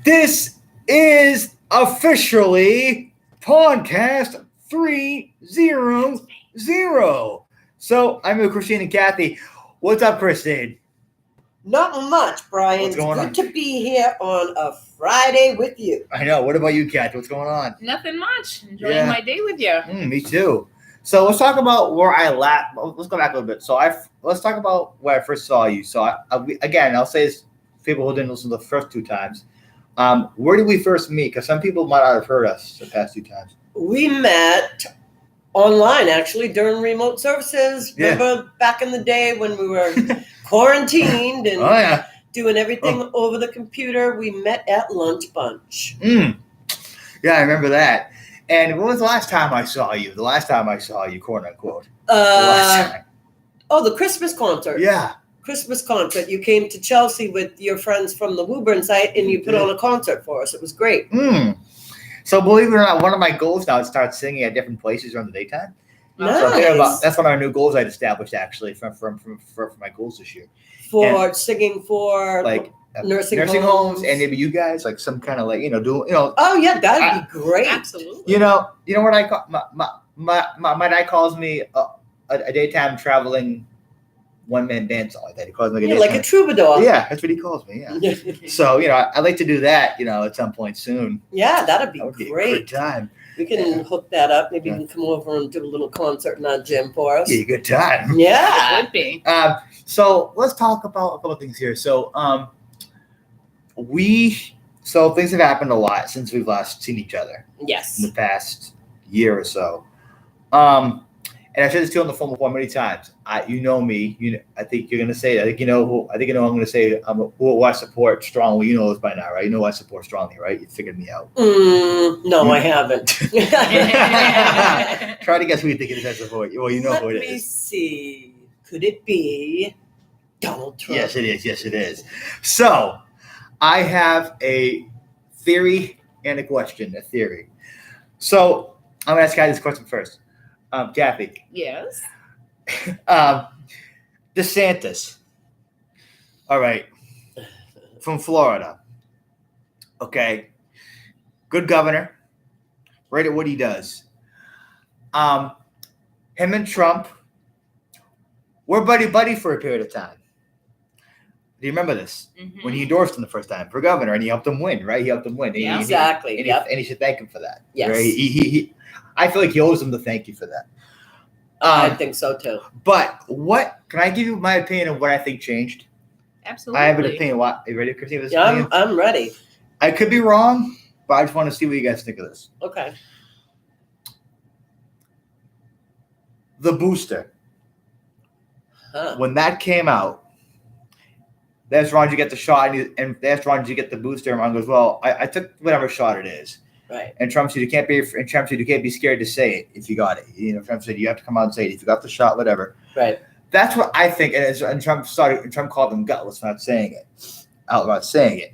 This is officially Podcast 300. So I'm with Christine and Kathy. What's up, Christine? Not much, Brian. What's going on? Good to be here on a Friday with you. I know. What about you, Kathy? What's going on? Nothing much. Enjoying my day with you. Me too. So let's talk about where I laughed. Let's go back a little bit. Let's talk about where I first saw you. So again, I'll say this to people who didn't listen to the first two times. Where did we first meet? Because some people might not have heard us the past two times. We met online, actually, during remote services. Yeah. Remember back in the day when we were quarantined and doing everything over the computer? We met at Lunch Bunch. Yeah, I remember that. And when was the last time I saw you? The last time I saw you, quote unquote. The Christmas concert. Yeah. Christmas concert. You came to Chelsea with your friends from the Woburn site and you put on a concert for us. It was great. So believe it or not, one of my goals now is to start singing at different places during the daytime. Nice. So that's one of our new goals I'd established actually for my goals this year. Singing for like nursing homes and maybe you guys like some kind of like Oh yeah, that'd be great. Absolutely. You know what I call my dad calls me a daytime traveling one-man band, something like that. He calls me like a troubadour. Yeah, that's what he calls me. Yeah. So I'd like to do that. At some point soon. Yeah, that'd be That would great. Be a good time. We can hook that up. Maybe you can come over and do a little concert in our gym for us. Be a good time. Yeah, It would be. So let's talk about a couple of things here. So things have happened a lot since we've last seen each other. Yes. In the past year or so. And I said this to you on the phone before many times. You know me. I think you're gonna say. I think you know who. I think you know. I'm gonna say who I support strongly. You know this by now, right? You know I support strongly, right? You figured me out. No, I haven't. Try to guess who you think it is I support. Well, you know who it is. Let me see. Could it be Donald Trump? Yes, it is. Yes, it is. So I have a theory and a question. A theory. So I'm gonna ask you this question first. Kathy. Yes. DeSantis. All right. From Florida. Okay. Good governor. Right at what he does. Him and Trump were buddy for a period of time. Do you remember this? Mm-hmm. When he endorsed him the first time for governor and he helped him win, right? He helped him win. Yeah. Exactly. And he should thank him for that. Yes. Right? I feel like he owes him the thank you for that. I think so too. But can I give you my opinion of what I think changed? Absolutely. I have an opinion. Are you ready, Christine? Yeah, I'm ready. I could be wrong, but I just want to see what you guys think of this. Okay. The booster. When that came out, they asked Ron to get the shot, and they asked Ron to get the booster, and Ron goes, "Well, I took whatever shot it is." Right. And Trump said you can't be scared to say it if you got it. Trump said you have to come out and say it if you got the shot, whatever. Right. That's what I think. And Trump called him gutless for not saying it, outright saying it.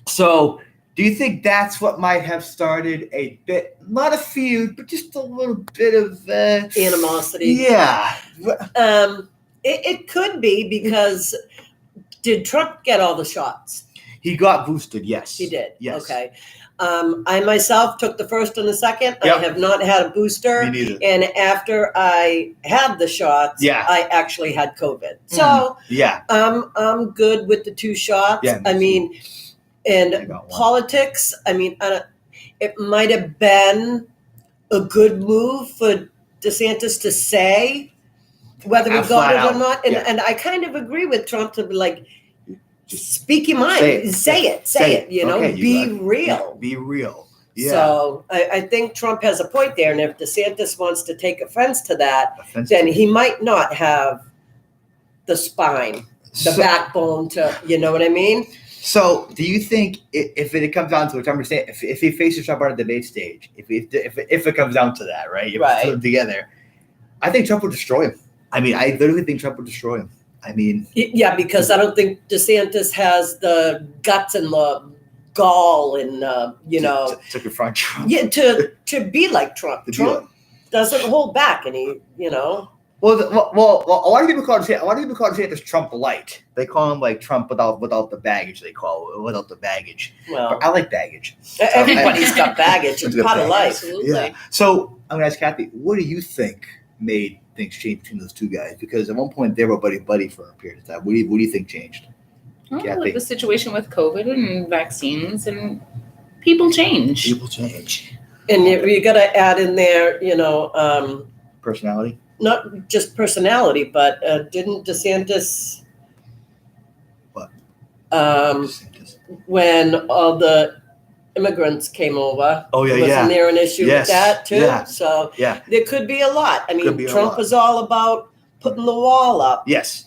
So, do you think that's what might have started a bit, not a feud, but just a little bit of animosity? Yeah. It could be because did Trump get all the shots? He got boosted. Yes. He did. Yes. Okay. I myself took the first and the second. Yep. I have not had a booster. Me neither. And after I had the shots, I actually had COVID. So I'm good with the two shots. Yeah, I mean, and politics, it might have been a good move for DeSantis to say whether we got it or not. And I kind of agree with Trump to be like, speak your mind. Say it. Okay, be real. Be real. Yeah. So I think Trump has a point there. And if DeSantis wants to take offense to that, then he might not have the spine, the backbone to, you know what I mean? So do you think if it comes down to it, if he faces Trump on a debate stage, if it comes down to that, right? If we put them together, I think Trump will destroy him. I literally think Trump will destroy him. Yeah, because I don't think DeSantis has the guts and the gall and to confront Trump. Yeah, to be like Trump. Trump doesn't hold back, and he. Well, a lot of people call DeSantis Trump light. They call him like Trump without the baggage. They call it without the baggage. Well, But I like baggage. everybody's got baggage. It's It's part of got life. Absolutely. Yeah. So I'm gonna ask Kathy, what do you think made things change between those two guys? Because at one point they were buddy for a period of time. What do you think changed? Well, Kathy. with the situation with COVID and vaccines, and people change. People change. And you got to add in there, Personality. not just personality, but didn't DeSantis, What? DeSantis. When all the immigrants came over, Oh yeah, wasn't there an issue Yes, with that too? yeah, So yeah. there could be a lot. I Could mean, be a Trump lot. was all about putting the wall up. Yes.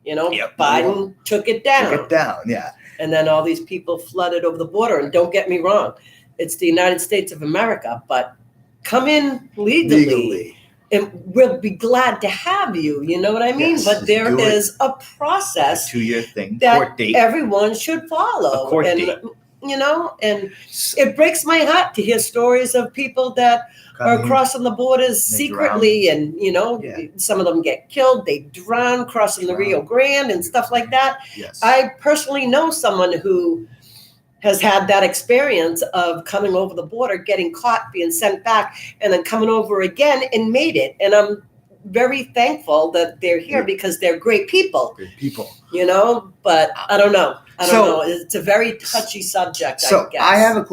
Yep. Biden took it down. Took it down. Yeah. And then all these people flooded over the border. And don't get me wrong, it's the United States of America, but come in legally. And we'll be glad to have you. You know what I mean? Yes, but let's there do it. is a process A 2-year thing. that Court date. everyone should follow. A court and date. and it breaks my heart to hear stories of people that are crossing the borders They secretly, and Yeah. some of them get killed, they drown crossing the Rio Grande and stuff like that. Yes. I personally know someone who has had that experience of coming over the border, getting caught, being sent back, and then coming over again and made it. And I'm very thankful that they're here because they're great people, Good people. but I don't know. So- It's a very touchy subject, So I guess. I have a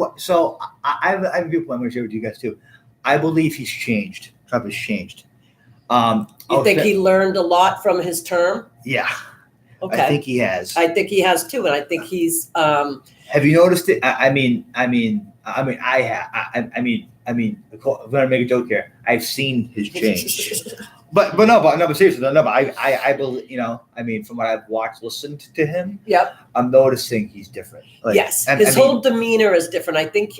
I have a viewpoint I'm going to share with you guys too. I believe he's changed. Trump has changed. You think he learned a lot from his term? Yeah. Okay. I think he has. I think he has too, and I think he's. Have you noticed it? I mean, I have. I mean, I'm gonna make a joke here. I've seen his change, but seriously, but I believe, from what I've watched, listened to him, Yep. I'm noticing he's different. Yes, his whole demeanor is different. I think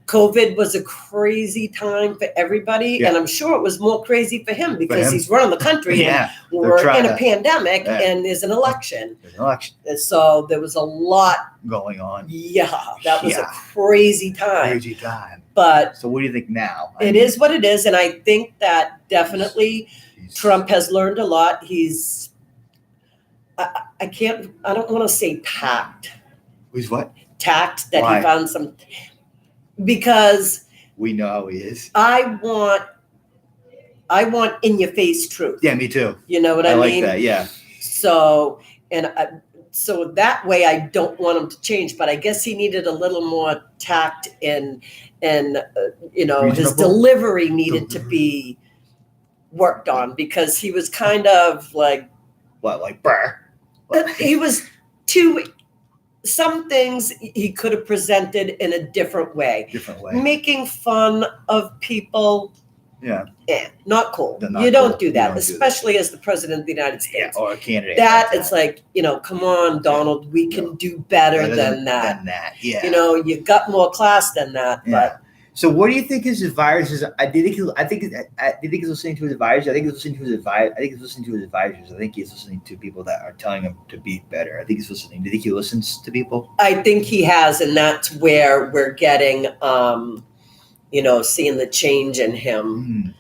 COVID was a crazy time for everybody, Yeah. and I'm sure it was more crazy for him because him. he's running the country. Yeah, and we're trying in a to- pandemic, Yeah. and there's an election, there's an election and so there was a lot. going on. Yeah, that was Yeah. a crazy time. Crazy time. But So what do you think now? it is what it is, and I think that definitely He's- Trump has learned a lot. He's, I don't want to say tact what? that Why? he found some, because We know how he is. I want in your face truth. Yeah, me too. You know what I like mean? that. Yeah. So, so that way I don't want him to change, but I guess he needed a little more tact and his Reasonable. delivery needed to be worked on, because he was kind of like, What? Like brr. he was too, some things he could have presented in a different way. Different way. Making fun of people, Yeah. not cool. They're not You don't cool. do You that, don't do especially as the president of the United Yeah. States. Or a candidate. That it's like, come on, Donald, we can do better than that. Yeah. You got more class than that. Yeah. So what do you think his advisors? I think he's listening to his advisors. I think he's listening to his advisors. I think he's listening to people that are telling him to be better. I think he's listening. Do you think he listens to people? But I think he has, and that's where we're getting, seeing the change in him.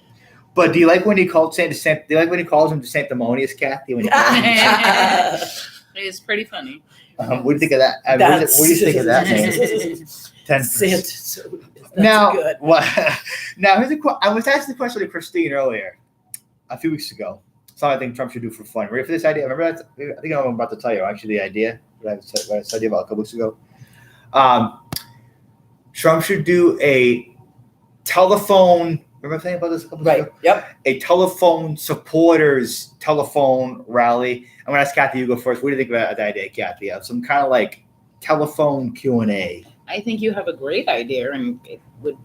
But do you like when he calls him sanctimonious, Kathy? When he calls him, It's pretty funny. what do you think of that? What do you think of that name? 10%. That's good. Now here's I was asking the question to Christine earlier, a few weeks ago. Something I think Trump should do for fun. Ready for this idea? Remember that? I think I'm about to tell you actually the idea that I said about a couple weeks ago. Trump should do a telephone. Remember saying about this a couple weeks ago? Yep. A telephone supporters telephone rally. I'm gonna ask Kathy. You go first. What do you think about that idea, Kathy? Some kind of like telephone Q&A. I think you have a great idea, and it would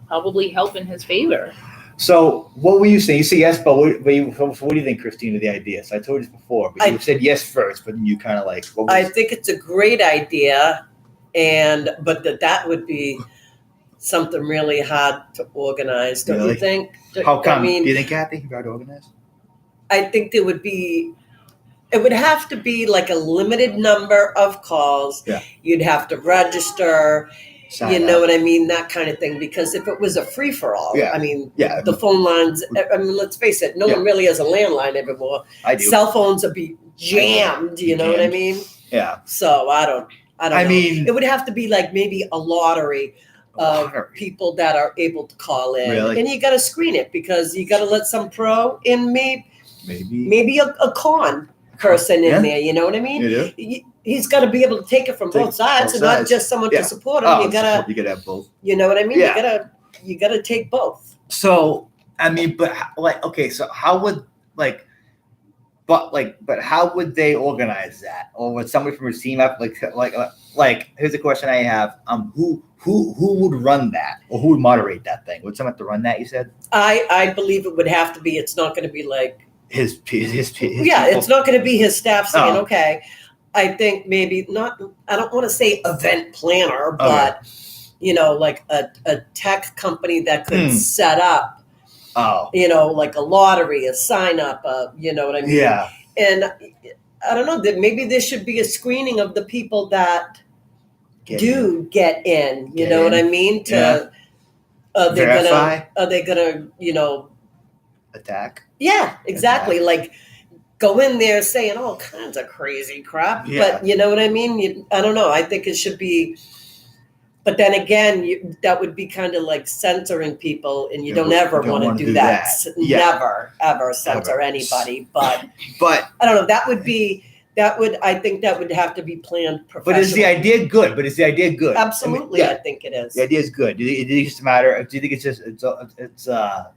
probably help in his favor. So, what were you saying? You said yes, but what do you think, Christine, of the idea? So I told you this before, but you said yes first, but then you kind of like. I think it's a great idea, but that would be something really hard to organize, don't you think? How come? I mean, do you think, Kathy, hard to organize? I think it would have to be like a limited number of calls. Yeah. You'd have to register. sign You know up. what I mean? That kind of thing. Because if it was a free for all, Yeah. I mean, Yeah. the phone lines. I mean, let's face it. No Yeah. one really has a landline anymore. I do. Cell phones would be jammed. You know what I Jammed. mean? Yeah. So I don't I know. mean- it would have to be like maybe a lottery of Lottery. people that are able to call in, Really? and you got to screen it because you got to let some pro in, Maybe. maybe a con person Yeah. in there. You know what I mean? You do? He's got to be able to take it from Take both sides, both and not sides. just someone Yeah. to support him. Oh, you gotta, you gotta have both. you know what I mean? Yeah. You gotta take both. So I mean, but okay, so how would but how would they organize that? Or would somebody from a team up like here's a question I have. Who would run that? Or who would moderate that thing? Would someone have to run that, you said? I believe it would have to be. It's not going to be like His yeah. people? It's not going to be his staff saying, Oh. okay. I think maybe not. I don't want to say event planner, but like a tech company that could set up. Oh. Like a lottery, a sign up, you know what I mean? Yeah. And I don't know that maybe there should be a screening of the people that get in. You Get know what in. I mean? Yeah. Are Verify. they gonna Attack. Yeah, exactly. Like go in there saying all kinds of crazy crap. Yeah. But you know what I mean? I don't know. I think it should be. But then again, that would be kind of like censoring people, and you don't ever want to do that. Yeah. Never, ever censor Ever. anybody. But But I don't know. I think that would have to be planned professionally. but is the idea good? Absolutely, I mean, I think it is. the idea is good. Do you think it's just a matter? Do you think it's just it's a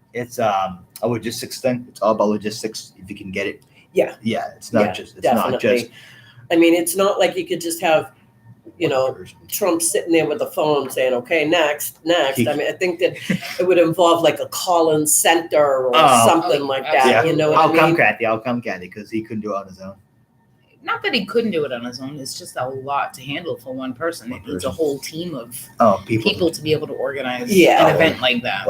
logistics thing? It's all about logistics. If you can get it. Yeah. Yeah. It's not just. It's definitely. not just. I mean, it's not like you could just have, Trump sitting there with the phone saying, "Okay, next." I mean, I think that it would involve like a call-in center or something like that. Yeah. You know what I'll I mean? come, Kathy, because he couldn't do it on his own. Not that he couldn't do it on his own. It's just a lot to handle for one person. It needs a whole team of people to be able to organize an event like that.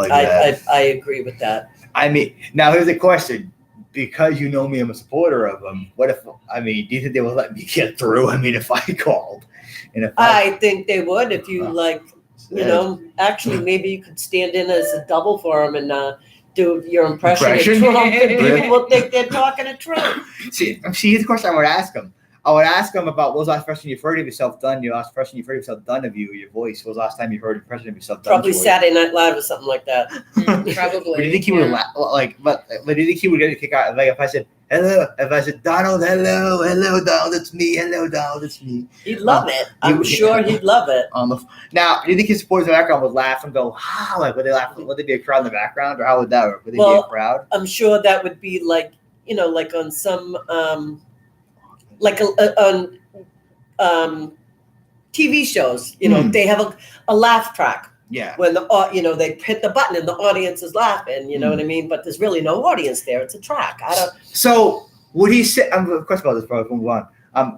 I agree with that. I mean, now here's the question. Because you know me, I'm a supporter of him. What if, do you think they will let me get through? I mean, if I called. And if I think they would if you actually maybe you could stand in as a double for him and do your impression of Trump, and people will think they're talking to Trump. See, here's the question I would ask him. I would ask him about what was the last impression you've heard of yourself done? Your last impression you've heard of yourself done of you, your voice. What was the last time you heard an impression of yourself done? Probably Saturday Night Live or something like that. Probably. But do you think he would but do you think he would get a kick out? Like if I said hello, if I said Donald, hello Donald, it's me, hello Donald, it's me. He'd love it. I'm sure he'd love it. Now, do you think his supporters in the background would laugh and go, "Wow"? Like, would they laugh? Would there be a crowd in the background, or how would that work? Would they be a crowd? I'm sure that would be like like on some on TV shows. They have a laugh track. Yeah. When they hit the button and the audience is laughing, you know what I mean? But there's really no audience there. It's a track. So would he sit? I'm a question about this. Probably move on.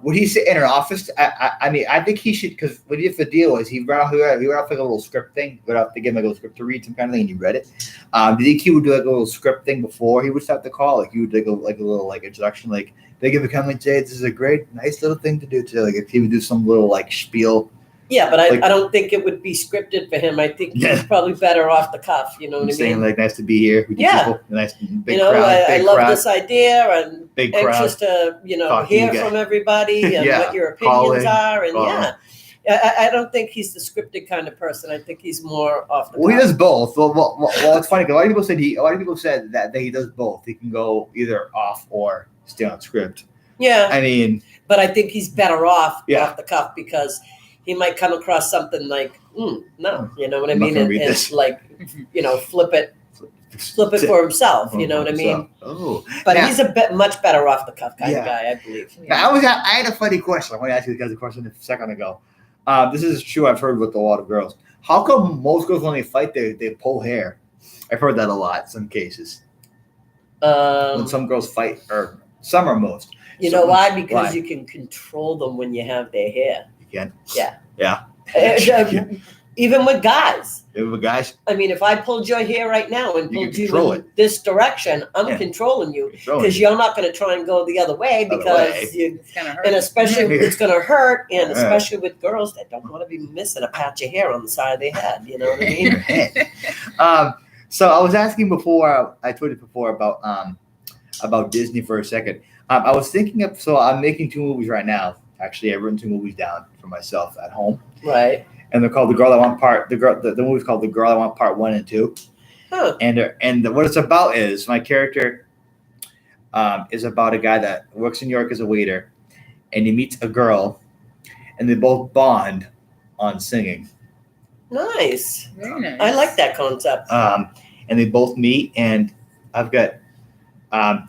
Would he sit in an office? I mean, I think he should, because what if the deal is he read off like a little script thing, read off to give him like a little script to read, some kind of thing, and you read it. Do you think he would do like a little script thing before he would start the call? Like he would do like a little like introduction, like they give a comment, Jay, this is a great, nice little thing to do today. Like if he would do some little like spiel. Yeah, but I don't think it would be scripted for him. I think he's probably better off the cuff. You know what I mean? Saying like, nice to be here. Yeah. Nice big crowd. I love this idea and big anxious to hear from everybody and what your opinions are. And I don't think he's the scripted kind of person. I think he's more off the cuff. Well, he does both. Well, it's funny because a lot of people said that he does both. He can go either off or stay on script. Yeah. I mean, but I think he's better off the cuff because he might come across something like, no, you know what I mean? And like, flip it for himself, you know what I mean? Oh, but he's a much better off the cuff kind of guy, I believe. Now, I had a funny question. I want to ask you guys a question a second ago. This is true. I've heard with a lot of girls. How come most girls, when they fight, they pull hair? I've heard that a lot in some cases. When some girls fight, or some or most. You know why? Because you can control them when you have their hair. You can? Yeah. Yeah. Even with guys. Even with guys. I mean, if I pulled your hair right now and pulled you in it. this direction, I'm controlling you because you're not going to try and go the other way because it's going to hurt. And especially it's going to hurt, and especially with girls that don't want to be missing a patch of hair on the side of their head. You know what I mean? So I was asking before. I told you before about Disney for a second. I was thinking of. So I'm making 2 movies right now. Actually, I've written 2 movies down for myself at home. Right. And they're called The Girl I Want Part. The movie's called The Girl I Want Part 1 and 2. Huh. And what it's about is my character is about a guy that works in New York as a waiter, and he meets a girl, and they both bond on singing. Nice. Very nice. I like that concept. And they both meet, and I've got my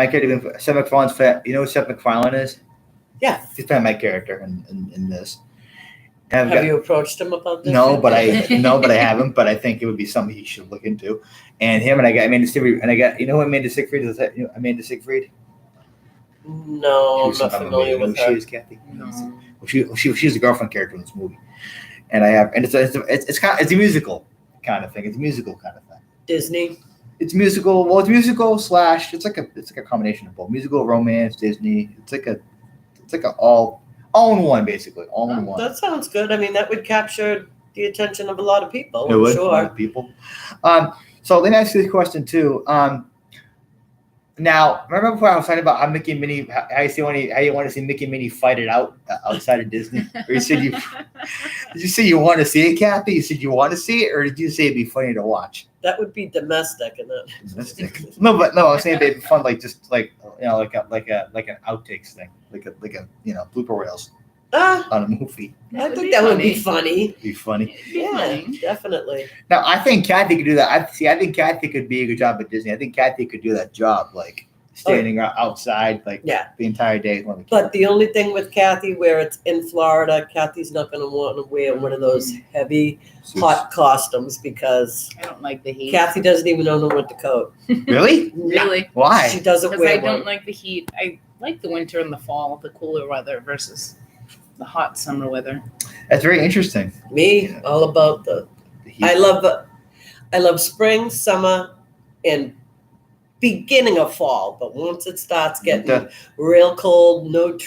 character. Seth MacFarlane's. You know who Seth MacFarlane is? Yeah. He's playing my character in this. Have you approached him about this? No, but I haven't. But I think it would be something he should look into. And him and I got Amanda Seyfried, and I got who Amanda Seyfried is? Amanda Seyfried? No, I'm not familiar with her. She is Kathy. No. She's the girlfriend character in this movie, and it's a musical kind of thing. It's a musical kind of thing. Disney. It's musical. Well, it's musical / it's like a combination of both musical, romance, Disney. It's like a all in one, basically. All in one. That sounds good. I mean, that would capture the attention of a lot of people. It would, sure. A lot of people. So let me ask you this question too. Now, remember before I was talking about how Mickey and Minnie, how you want to see Mickey and Minnie fight it out outside of Disney? Or you said did you say you want to see it, Kathy? You said you want to see it, or did you say it'd be funny to watch? That would be domestic, isn't it? Domestic. No, I was saying it'd be fun, like an outtakes thing, like a blooper reels on a movie. I think that would be funny. It'd be funny. Yeah, definitely. Now, I think Kathy could do that. I think Kathy could be a good job at Disney. I think Kathy could do that job, like standing outside, the entire day. But the only thing with Kathy, where it's in Florida, Kathy's not going to want to wear one of those heavy, hot costumes because I don't like the heat. Kathy doesn't even know the winter coat. Really? Really? Why? She doesn't wear one. I don't like the heat. I like the winter and the fall, the cooler weather versus the hot summer weather. That's very interesting. Me, all about the heat. I love spring, summer, and beginning of fall, but once it starts getting real cold, no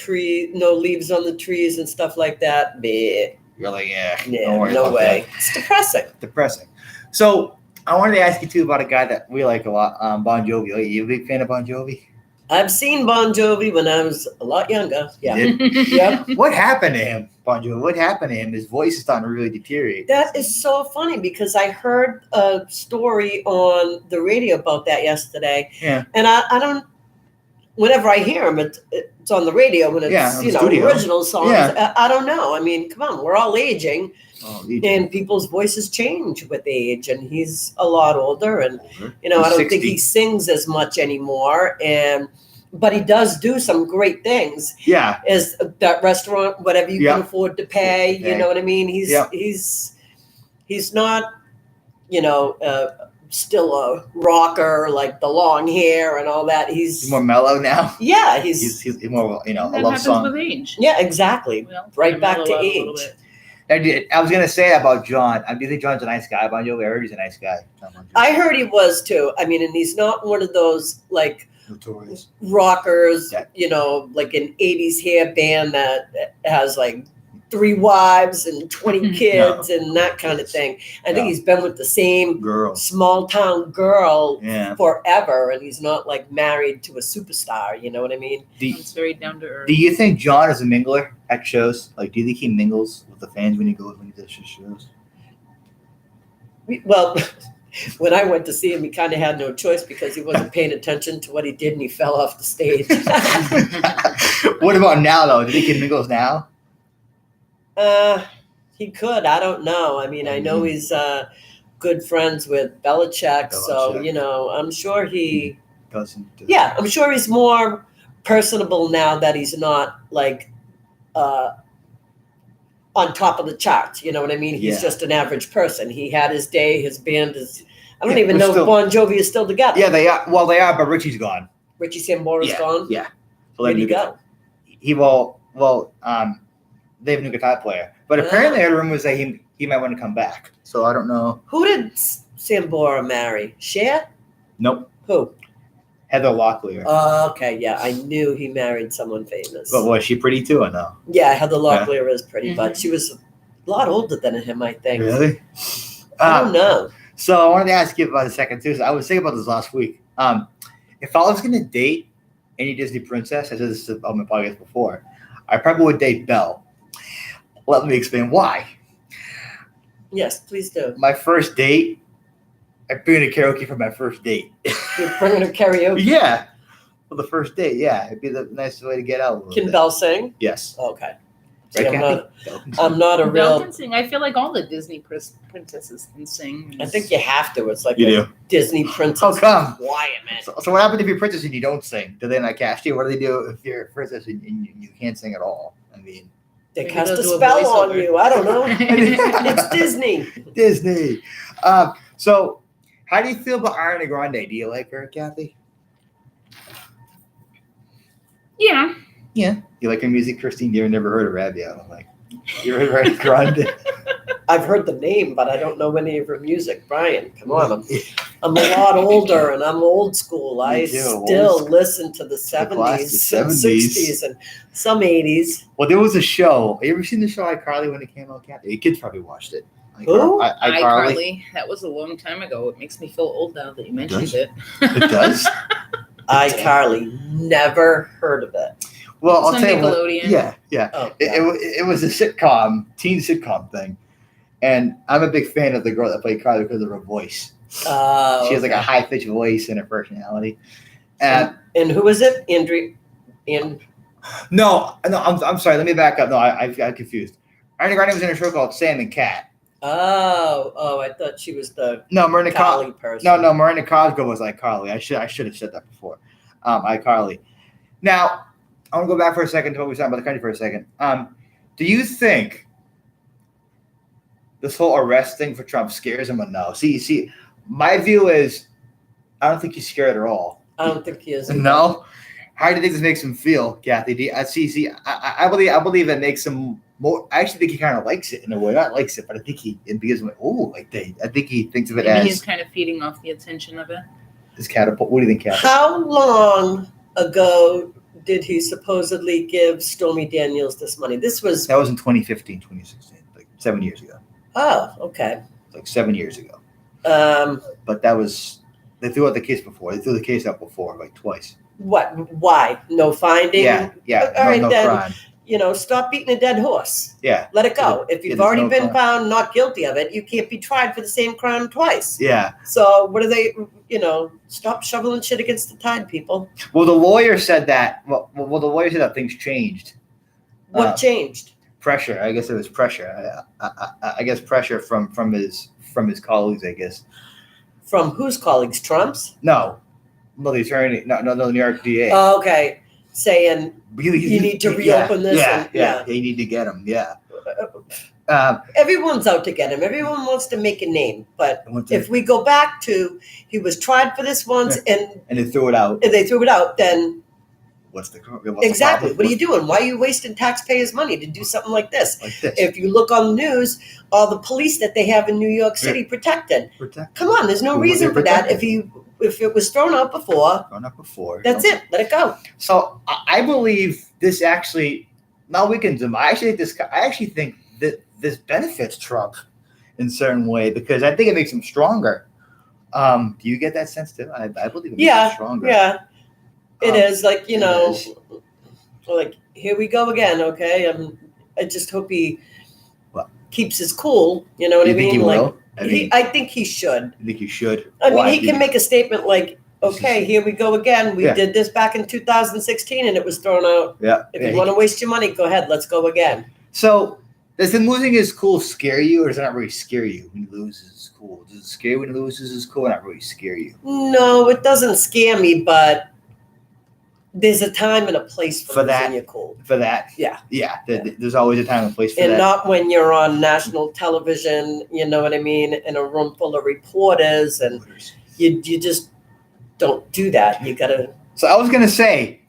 leaves on the trees and stuff like that, you're like, no way. It's depressing. So I wanted to ask you too about a guy that we like a lot, Bon Jovi. Are you a big fan of Bon Jovi? I've seen Bon Jovi when I was a lot younger. Yeah. Yep. What happened to him, Bon Jovi? What happened to him? His voice is starting to really deteriorate. That is so funny because I heard a story on the radio about that yesterday. Yeah. And I don't. Whenever I hear him, it's on the radio when it's original songs. Yeah. I don't know. I mean, come on, we're all aging. And people's voices change with age, and he's a lot older, and I don't 60. think he sings as much anymore. But he does do some great things. Yeah, as that restaurant, whatever you can afford to pay. You know what I mean? He's not, still a rocker like the long hair and all that. He's more mellow now. Yeah, he's more a love happens song. With age. Yeah, exactly. Right back to age. I was gonna say that about John. Do you think John's a nice guy? Bon Jovi, I heard he's a nice guy. I heard he was too. I mean, and he's not one of those like notorious rockers, like an '80s hair band that has like 3 wives and 20 kids and that kind of thing. I think he's been with the same small town girl forever, and he's not like married to a superstar. You know what I mean? He's very down to earth. Do you think John is a mingler at shows? Like, do you think he mingles with the fans when he does his shows? Well, when I went to see him, he kind of had no choice because he wasn't paying attention to what he did, and he fell off the stage. What about now, though? Do you think he mingles now? He could. I don't know. I mean, I know he's good friends with Belichick, so I'm sure he doesn't. I'm sure he's more personable now that he's not like on top of the charts. You know what I mean? He's just an average person. He had his day. His band is. I don't even know if Bon Jovi is still together. Yeah, they are. Well, they are, but Richie's gone. Richie Sambora's gone. Yeah. Where'd he go? they have a new guitar player. But apparently, the rumor was that he might want to come back. So I don't know. Who did Sambora marry? Cher? Nope. Who? Heather Locklear. Oh, okay. Yeah, I knew he married someone famous. But was she pretty too or no? Yeah, Heather Locklear is pretty, but she was a lot older than him, I think. Really? I don't know. So I wanted to ask you about a second too. So I was thinking about this last week. If I was going to date any Disney princess, I said this on my podcast before, I probably would date Belle. Let me explain why. Yes, please do. My first date, I bring her to karaoke for my first date. You're bringing her karaoke? Yeah. For the first date, yeah. It'd be the nicest way to get out. Can Belle sing? Yes. Okay. Right, I'm not a Belle real. can sing. I feel like all the Disney princesses can sing. I think you have to. It's like You a do? Disney princess How come? requirement. So what happens if you're a princess and you don't sing? Do they not cast you? What do they do if you're a princess and you can't sing at all? I mean, They Maybe cast a they'll do a spell on voiceover. you. I don't know. It's Disney. Disney. So how do you feel about Ariana Grande? Do you like her, Kathy? Yeah. Yeah. You like her music, Christine? You've never heard of Rabia? I'm like, you heard of Ariana Grande? I've heard the name, but I don't know any of her music. Brian, come on. I'm a lot older and I'm old school. I too, still old school. listen to the 70s, classic and 60s, and some 80s. Well, there was a show. Have you ever seen the show iCarly when it came out, Kathy? Your kids probably watched it. Who? iCarly. iCarly. That was a long time ago. It makes me feel old now that you mentioned it. It does? iCarly, never heard of it. Well, I'll It's on tell you what. Nickelodeon. Yeah. Oh, It was a sitcom, teen sitcom thing. And I'm a big fan of the girl that played Carly because of her voice. She has like a high pitched voice and her personality. And who is it? Andrew. no, I'm sorry. Let me back up. No, I got confused. Ariana Grande was in a show called Sam and Cat. Oh, I thought she was the No, Miranda Carly person. No, Miranda Cosgrove was like Carly. I should have said that before. iCarly. Now, I want to go back for a second to what we were talking about the country for a second. Do you think this whole arrest thing for Trump scares him or no? See, my view is I don't think he's scared at all. I don't think he is. No? How do you think this makes him feel, Kathy? I believe it makes him more. I actually think he kind of likes it in a way. Not likes it, but I think it gives him I think he thinks of it Maybe as he's kind of feeding off the attention of it. this catapult. What do you think, Kathy? How long ago did he supposedly give Stormy Daniels this money? That was in 2015, 2016, like 7 years ago. Oh, okay. Like 7 years ago. But that was they threw out the case before. They threw the case out before, like twice. What? Why? No finding? Yeah. All right, no then, crime. Stop beating a dead horse. Yeah. Let it go. If you've there's already no been crime. found not guilty of it, you can't be tried for the same crime twice. Yeah. So what are they, stop shoveling shit against the tide, people. Well, the lawyer said that. Well, the lawyer said that things changed. What changed? Pressure. I guess it was pressure. I guess pressure from his colleagues. I guess. From whose colleagues? Trump's? No, the attorney. No, the New York DA. Oh, okay. Saying you need to reopen this. Yeah. You need to get him. Yeah. Everyone's out to get him. Everyone wants to make a name. But if we go back to he was tried for this once and they threw it out. They threw it out, then what's the exactly? What are you doing? Why are you wasting taxpayers' money to do something like this? Like this. If you look on the news, all the police that they have in New York City protected. Come on, there's no reason for that. If it was thrown out before, that's it. Let it go. So I believe this actually not weakens him. I actually think that this benefits Trump in certain way because I think it makes him stronger. Do you get that sense too? I believe it makes him stronger. Yeah. It is like, like here we go again. Okay. I just hope he keeps his cool. You know what I mean? Think he will? I think he should. I think you should. I mean, he can make a statement like, okay, here we go again. We did this back in 2016 and it was thrown out. Yeah. If you want to waste your money, go ahead. Let's go again. So does him losing his cool scare you or does it not really scare you when he loses his cool? Does it scare you when he loses his cool or not really scare you? No, it doesn't scare me, but there's a time and a place for losing your cool. For that? Yeah. There's always a time and place for that. And not when you're on national television, you know what I mean, in a room full of reporters, and you just don't do that. You gotta. So I was gonna say,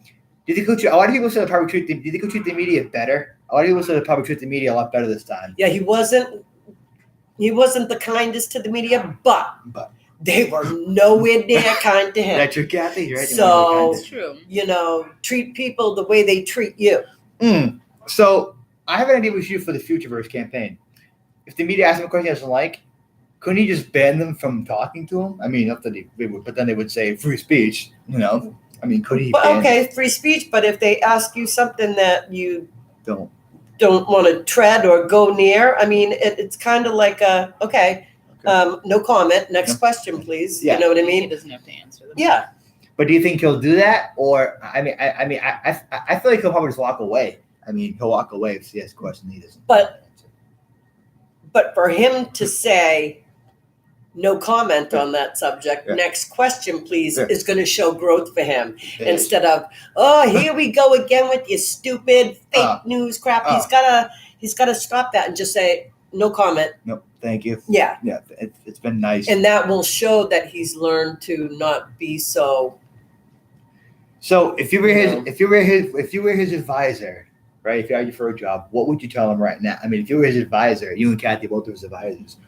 do you think a lot of people say do you think he'll treat the media better a lot of people said they probably treat the media a lot better this time. Yeah, he wasn't the kindest to the media, but they were nowhere near kind to him. That's true, Kathy. Right? So It's true. Treat people the way they treat you. So I have an idea with you for the Futureverse campaign. If the media asks him a question he doesn't like, couldn't he just ban them from talking to him? I mean, not that they would, but then they would say free speech. I mean, could he? Free speech. But if they ask you something that you don't want to tread or go near, I mean, it's kind of like no comment. Next question, please. Yeah. You know what I mean? He doesn't have to answer them. Yeah. But do you think he'll do that, or I feel like he'll probably just walk away. I mean, he'll walk away if he asks a question he doesn't. But for him to say no comment on that subject, next question, please, is going to show growth for him instead of, here we go again with your stupid fake news crap. He's gotta stop that and just say no comment. Nope. Thank you. Yeah. Yeah. It's been nice. And that will show that he's learned to not be so. So if you were his advisor, right? If you argued for a job, what would you tell him right now? I mean, if you were his advisor, you and Kathy both were his advisors.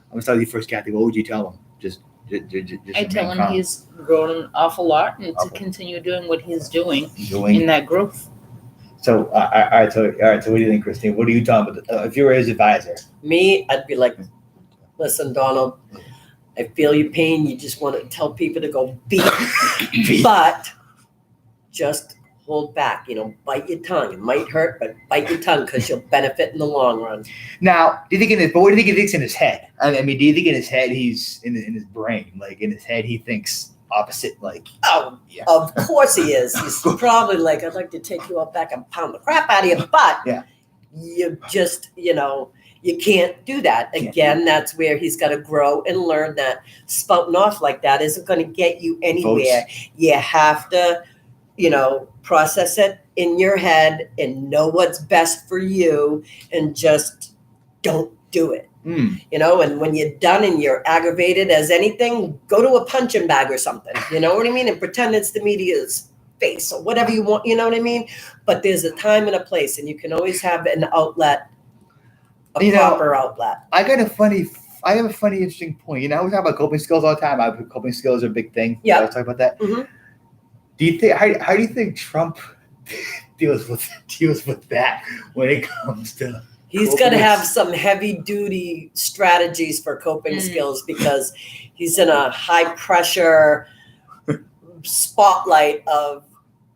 I'm gonna start with you first, Kathy. What would you tell him? Just I tell him he's grown an awful lot and to continue doing what he's doing in that growth. So, all right. So, what do you think, Christine? What are you talking about? If you were his advisor, me, I'd be like, listen, Donald, I feel your pain. You just want to tell people to go beat, but just hold back. Bite your tongue. It might hurt, but bite your tongue because you'll benefit in the long run. Now, what do you think he thinks in his head? I mean, do you think in his head he's in his brain, like in his head he thinks opposite, like? Oh, yeah. Of course he is. He's probably like, I'd like to take you out back and pound the crap out of you, but you just, you can't do that. Again, that's where he's got to grow and learn that spouting off like that isn't going to get you anywhere. Votes. You have to, process it in your head and know what's best for you and just don't do it. And when you're done and you're aggravated as anything, go to a punching bag or something, you know what I mean? And pretend it's the media's face or whatever you want, you know what I mean? But there's a time and a place, and you can always have an outlet, proper outlet. I have a funny, interesting point. We talk about coping skills all the time. Coping skills are a big thing. Yeah. I talk about that. Mm-hmm. Do you think, how do you think Trump deals with that when it comes to? He's got to have some heavy duty strategies for coping skills because he's in a high pressure spotlight of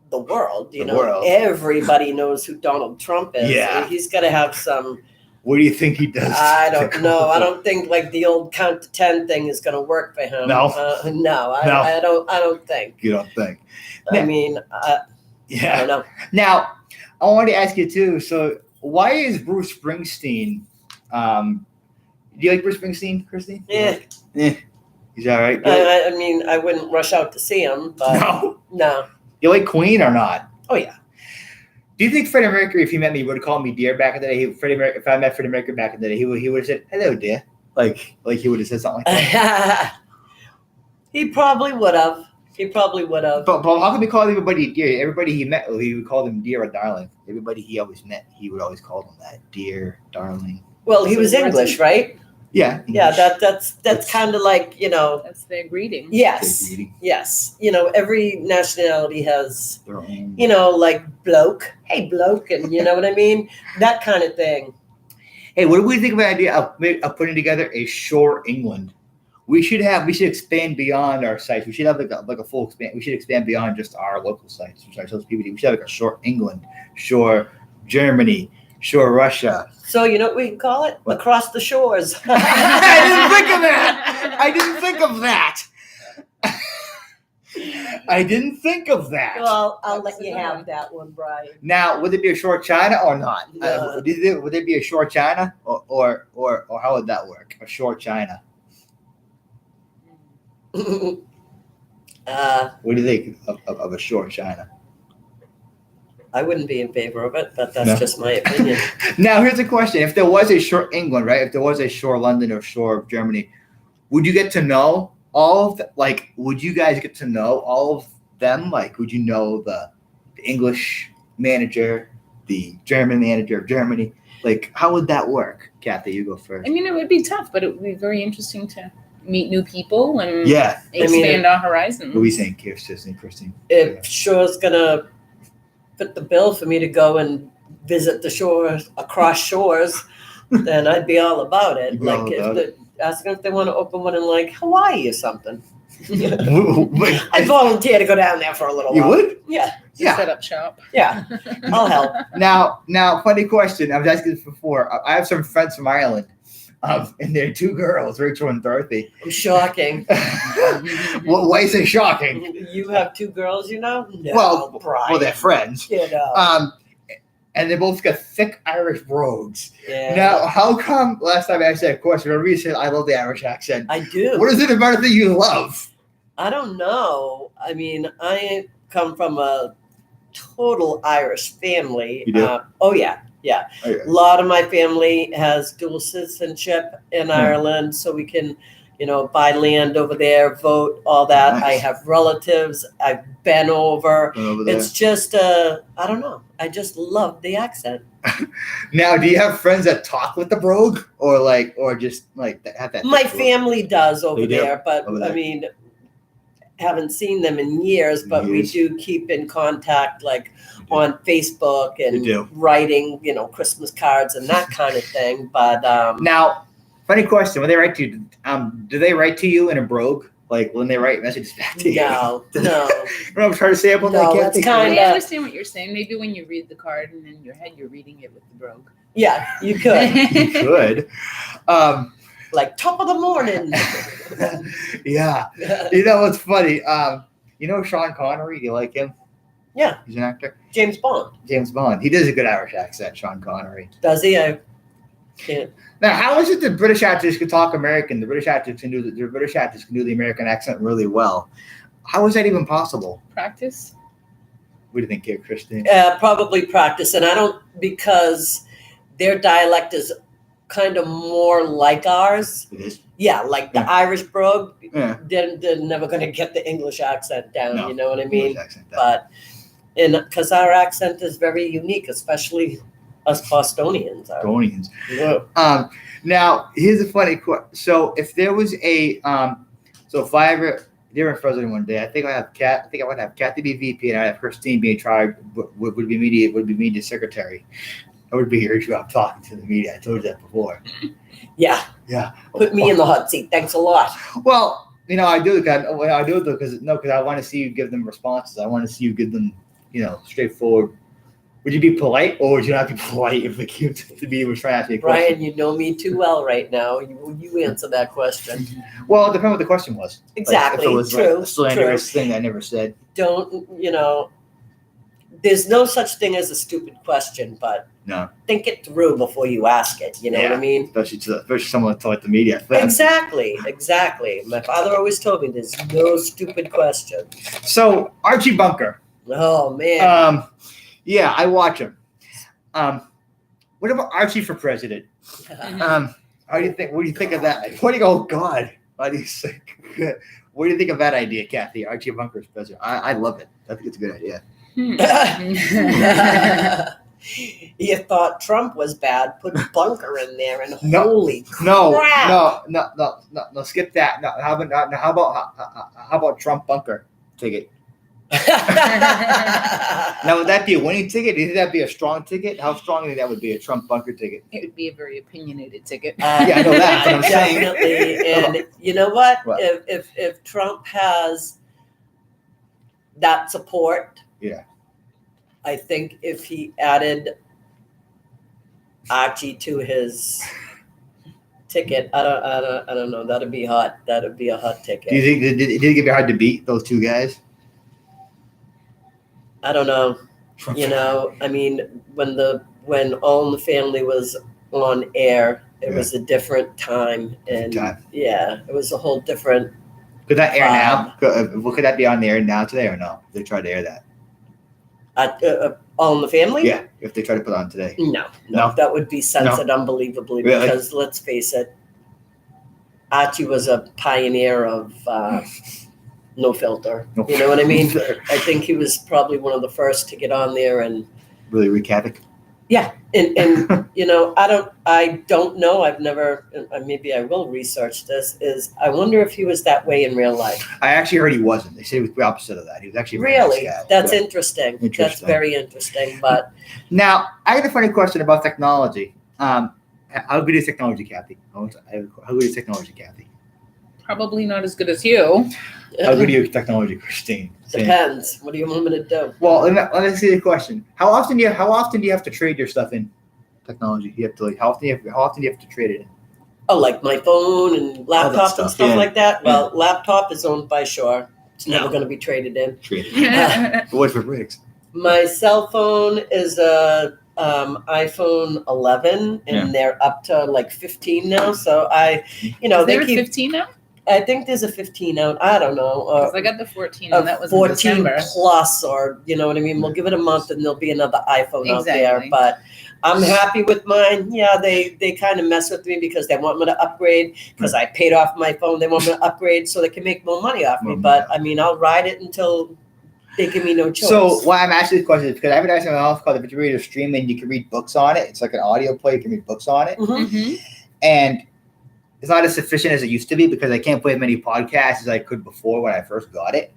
the world. Everybody knows who Donald Trump is. Yeah. He's got to have some. What do you think he does? I don't know. I don't think like the old count to 10 thing is going to work for him. No. No. I don't think. You don't think? I mean, I don't know. Now, I wanted to ask you too. So, why is Bruce Springsteen? Do you like Bruce Springsteen, Christine? Yeah. He's all right. I mean, I wouldn't rush out to see him, but no. You like Queen or not? Oh yeah. Do you think Freddie Mercury, if he met me, would have called me dear back in the day? If I met Freddie Mercury back in the day, he would have said, "Hello, dear." Like he would have said something like that. He probably would have. But how come he called everybody dear? Everybody he met, he would call them dear or darling. Everybody he always met, he would always call them that, dear, darling. Well, he was English, right? Yeah. English. Yeah, that's kind of like, That's their greeting. Yes. Yes. Every nationality has their own. Like bloke. Hey, bloke, and you know what I mean? That kind of thing. Hey, what do we think about the idea of putting together a Shore England? We should expand beyond our sites. We should have like a full expand. We should expand beyond just our local sites, which are social PBD. We should have like a Shore England, Shore Germany, Shore Russia. So you know what we can call it? What? Across the shores. I didn't think of that. I didn't think of that. Well, I'll let you have that one, Brian. Now, would it be a Shore China or not? No. Would it be a Shore China or how would that work? A Shore China. What do you think of a Shore China? I wouldn't be in favor of it, but that's just my opinion. Now, here's a question. If there was a Shore England, right? If there was a Shore London or Shore Germany, would you get to know all of would you guys get to know all of them? Like, would you know the English manager, the German manager of Germany. Like, how would that work? Kathy, you go first. I mean, it would be tough, but it would be very interesting to meet new people and expand our horizons. What are we saying, Christine? If Shore's gonna fit the bill for me to go and visit the shores across shores, then I'd be all about it. Ask them if they want to open one in like Hawaii or something. I'd volunteer to go down there for a little while. You would? Yeah. Set up shop. Yeah. I'll help. Now, funny question. I was asking this before. I have some friends from Ireland. And they're two girls, Rachel and Dorothy. Shocking. Why is it shocking? You have two girls, you know? No, well, they're friends. You know. And they both got thick Irish brogues. Yeah. Now, how come last time I asked that question, remember you said I love the Irish accent? I do. What is it about it that you love? I don't know. I mean, I come from a total Irish family. You do? Oh, yeah. Yeah. Oh, yeah. A lot of my family has dual citizenship in Ireland, so we can, buy land over there, vote, all that. Nice. I have relatives. I've been over. It's just, I don't know. I just love the accent. Now, do you have friends that talk with the brogue or just have that? My family does over there, but over there. I mean, haven't seen them in years, but we do keep in contact on Facebook and writing, Christmas cards and that kind of thing. But now, funny question: when they write to you, do they write to you in a brogue? Like when they write messages back to you? No. You know what I'm trying to say about that? It's kind I of. understand what you're saying. Maybe when you read the card and in your head you're reading it with the brogue. Yeah, you could. You could. Like top of the morning. Yeah. You know what's funny? You know Sean Connery? Do you like him? Yeah. He's an actor. James Bond. He does a good Irish accent, Sean Connery. Does he? I can't. Now, how is it the British actors can talk American? The British actors can do the American accent really well. How is that even possible? Practice. What do you think, here, Christine? Probably practice, and I don't, because their dialect is kind of more like ours. It is. Yeah, like the Irish brogue. Yeah. They're never going to get the English accent down. No, you know what I mean? Accent down. But because our accent is very unique, especially us Bostonians are. Bostonians. Yeah. Now, here's a funny question. So, if there was if I ever during president one day, I think I would have Kathy be VP and I have Christine be in charge. Would be media secretary. I would be your job talking to the media. I told you that before. Yeah. Yeah. Put me in the hot seat. Thanks a lot. Well, I do it because I want to see you give them responses. I want to see you give them, straightforward. Would you be polite or would you not be polite if the media was trying to ask you a question? Brian, you know me too well right now. You answer that question. Well, it depends what the question was. Exactly. If it was true. A slanderous thing I never said. Don't, there's no such thing as a stupid question, but think it through before you ask it. You know what I mean? Especially someone like the media. Exactly. My father always told me there's no stupid question. So Archie Bunker. Oh man. Yeah, I watch him. What about Archie for president? How do you think? What do you think of that? What do you go? Oh God, what do you think? What do you think of that idea, Kathy? Archie Bunker as president. I love it. I think it's a good idea. You thought Trump was bad, put Bunker in there, and holy crap. No, skip that. No, how about Trump Bunker ticket? Now, would that be a winning ticket? Do you think that'd be a strong ticket? How strong do you think that would be, a Trump Bunker ticket? It would be a very opinionated ticket. Yeah, I know that. But I'm saying. Definitely. And you know what? If Trump has that support, I think if he added Archie to his ticket, I don't know. That'd be hot. That'd be a hot ticket. Do you think did it get hard to beat those two guys? I don't know. I mean, when All in the Family was on air, it was a different time, and it was a whole different. Could that air now? Could that be on the air now today or no? If they tried to air that. All in the Family? Yeah, if they try to put it on today. No, that would be censored unbelievably because let's face it, Archie was a pioneer of no filter. You know what I mean? I think he was probably one of the first to get on there and really wreak havoc. Yeah, and you know, I don't know. I've never. Maybe I will research this. I wonder if he was that way in real life. I actually heard he wasn't. They said he was the opposite of that. He was actually a very really. nice guy. That's interesting. That's very interesting. But now I had a funny question about technology. How good is technology, Kathy? How good is technology, Kathy? Probably not as good as you. How good are you with technology, Christine? Depends. What do you want me to do? Well, let me ask you the question: How often do you have to trade your stuff in technology? You have to how often do you have to trade it in? Oh, like my phone and laptop and stuff like that. Well, laptop is owned by Shore. It's never going to be traded in. What for bricks? My cell phone is a iPhone 11, and they're up to like 15 now. So they keep 15 now. I think there's a 15 out. I don't know. I got the 14, and that was 14 in December. plus, or you know what I mean. We'll give it a month, and there'll be another iPhone out there. But I'm happy with mine. Yeah, they kind of mess with me because they want me to upgrade because I paid off my phone. They want me to upgrade so they can make more money off me. But I mean, I'll ride it until they give me no choice. So why I'm asking this question is because I have an something else called the Victory Reader Stream, and you can read books on it. It's like an audio play. You can read books on it, and it's not as sufficient as it used to be because I can't play as many podcasts as I could before when I first got it.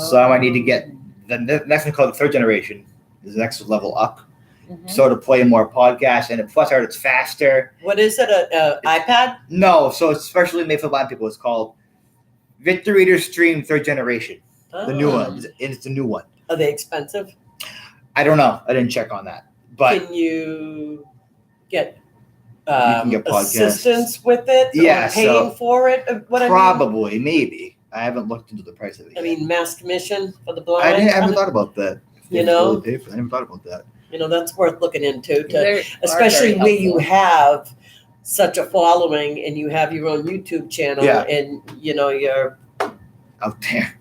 So I might need to get the next one called the third generation. Is the next level up. So to play more podcasts, and plus I heard it's faster. What is it? A iPad? No, so it's specially made for blind people. It's called Victory Reader Stream Third Generation. The new one. It's the new one. Are they expensive? I don't know. I didn't check on that. But can you get get assistance with it? Yeah, or paying for it. Probably, maybe. I haven't looked into the price of it yet. I mean, mass commission for the blind. I haven't thought about that. You know, I haven't thought about that. You know, that's worth looking into, especially where you have such a following and you have your own YouTube channel, and you know you're out there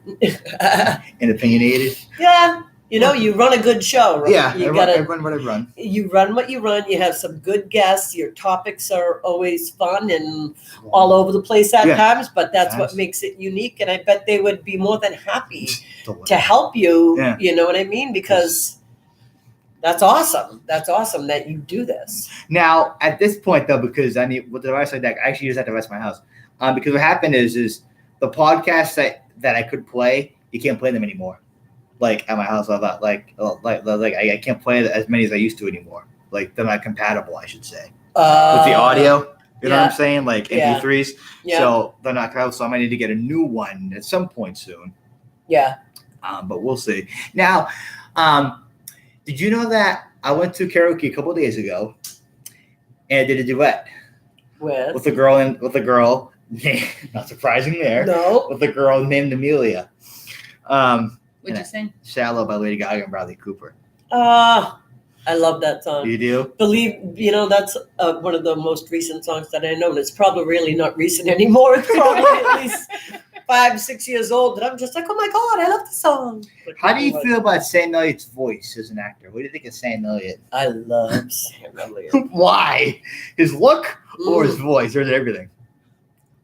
and opinionated. Yeah. You know, you run a good show, right? Yeah, I run what I run. You run what you run. You have some good guests. Your topics are always fun and all over the place at times, but that's what makes it unique. And I bet they would be more than happy to help you. Yeah. You know what I mean? Because that's awesome. That's awesome that you do this. Now, at this point, though, because I need with the device like that, I actually use that device in my house. Because what happened is the podcasts that I could play, you can't play them anymore. Like at my house, I thought like I can't play as many as I used to anymore. Like they're not compatible, I should say, with the audio. You know what I'm saying? Like MP3s. Yeah. So they're not compatible. So I might need to get a new one at some point soon. Yeah. But we'll see. Now, did you know that I went to karaoke a couple of days ago and I did a duet with a girl. Not surprising there. No. With a girl named Amelia. What'd you sing? Shallow by Lady Gaga and Bradley Cooper. I love that song. You do? That's one of the most recent songs that I know. And it's probably really not recent anymore. It's probably at least 5-6 years old. And I'm just like, oh my God, I love the song. How do you feel about Sam Elliott's voice as an actor? What do you think of Sam Elliott? I love Sam Elliott. Why? His look or his voice? Or is it everything?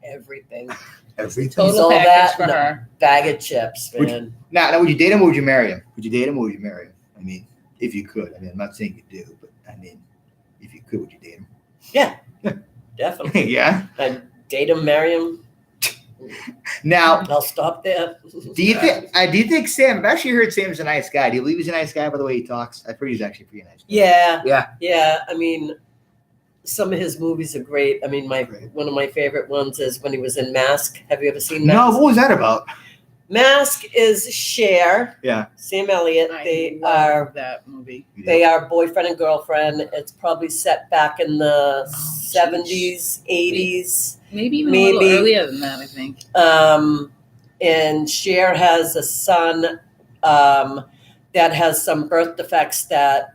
Everything. Everything. Total package for her. Bag of chips, man. Now, would you date him or would you marry him? Would you date him or would you marry him? I mean, if you could. I mean, I'm not saying you do, but I mean, if you could, would you date him? Yeah. Definitely. Yeah? I'd date him, marry him. Now, I'll stop there. Do you think Sam? I've actually heard Sam's a nice guy. Do you believe he's a nice guy by the way he talks? I've heard he's actually pretty nice. Yeah. I mean, some of his movies are great. I mean, one of my favorite ones is when he was in Mask. Have you ever seen Mask? No, what was that about? Mask is Cher. Yeah. Sam Elliott. They love that movie. They are boyfriend and girlfriend. It's probably set back in the 70s, 80s. Maybe even a little earlier than that, I think. And Cher has a son that has some birth defects that